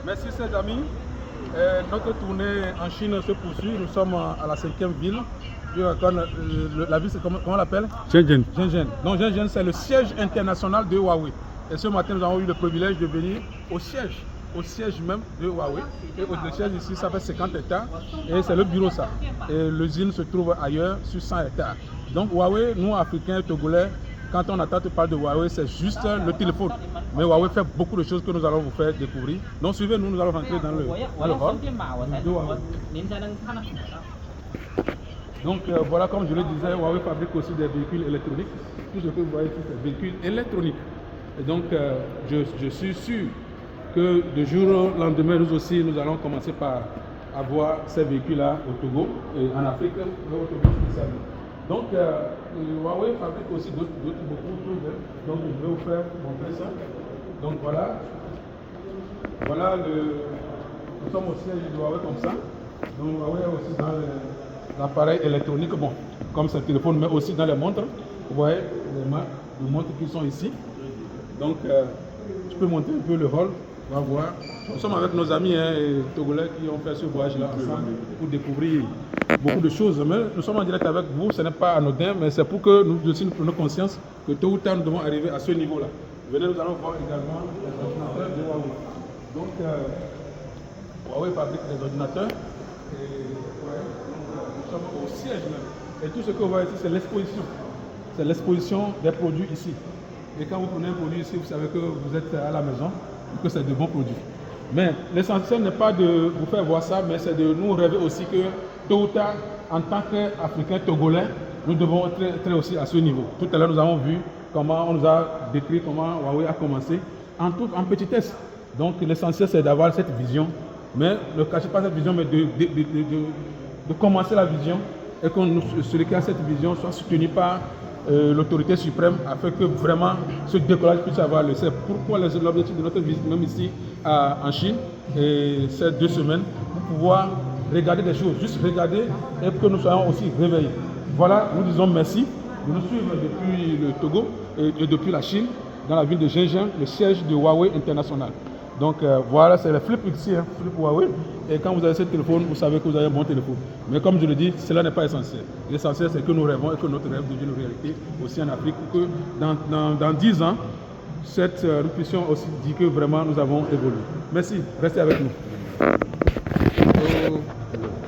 Merci, chers amis. Notre tournée en Chine se poursuit. Nous sommes à la 5e ville. La ville, c'est comment on l'appelle? Shenzhen. Shenzhen. Donc Shenzhen, c'est le siège international de Huawei. Et ce matin, nous avons eu le privilège de venir au siège même de Huawei. Et le siège ici, ça fait 50 hectares. Et c'est le bureau ça. Et l'usine se trouve ailleurs, sur 100 hectares. Donc Huawei, nous, Africains, Togolais, quand on attend de parler de Huawei, c'est juste le téléphone. Mais Huawei fait beaucoup de choses que nous allons vous faire découvrir. Donc suivez-nous, nous allons rentrer dans le hall de Huawei. Donc voilà, comme je le disais, Huawei fabrique aussi des véhicules électroniques. Tout ce que vous voyez ici, c'est des véhicules électroniques. Et donc je suis sûr que de jour au lendemain, nous aussi, nous allons commencer par avoir ces véhicules-là au Togo et en Afrique, au Togo spécialement. Donc Huawei fabrique aussi beaucoup de choses. Donc je vais vous faire montrer ça. Donc voilà. Voilà nous sommes au siège de Huawei comme ça. Donc Huawei est aussi dans l'appareil électronique, bon, comme c'est un téléphone, mais aussi dans les montres. Vous voyez les marques de montres qui sont ici. Donc je peux monter un peu le hall. On va voir. Nous sommes avec nos amis togolais qui ont fait ce voyage-là ensemble pour découvrir beaucoup de choses. Mais nous sommes en direct avec vous, ce n'est pas anodin, mais c'est pour que nous aussi nous prenions conscience que tôt ou tard nous devons arriver à ce niveau-là. Venez, nous allons voir également les ordinateurs de Huawei. Donc Huawei fabrique des ordinateurs. Et nous sommes au siège même. Et tout ce que vous voyez ici, c'est l'exposition. C'est l'exposition des produits ici. Et quand vous prenez un produit ici, vous savez que vous êtes à la maison et que c'est de bons produits. Mais l'essentiel n'est pas de vous faire voir ça, mais c'est de nous rêver aussi que tôt ou tard, en tant qu'Africains togolais, nous devons être aussi à ce niveau. Tout à l'heure, nous avons vu comment on nous a décrit comment Huawei a commencé en petitesse. Donc l'essentiel, c'est d'avoir cette vision. Mais ne cachez pas cette vision, mais de commencer la vision et que celui qui a cette vision soit soutenu par l'autorité suprême afin que vraiment ce décollage puisse avoir lieu. C'est pourquoi l'objectif de notre visite, même ici en Chine, et ces 2 semaines, pour pouvoir regarder des choses, juste regarder et que nous soyons aussi réveillés. Voilà, nous disons merci de nous suivre depuis le Togo et depuis la Chine, dans la ville de Shenzhen, le siège de Huawei International. Donc voilà, c'est le flip ici, flip Huawei. Et quand vous avez ce téléphone, vous savez que vous avez un bon téléphone. Mais comme je le dis, cela n'est pas essentiel. L'essentiel, c'est que nous rêvons et que notre rêve devienne une réalité aussi en Afrique. Pour que dans 10 ans, cette rupture aussi dit que vraiment nous avons évolué. Merci, restez avec nous.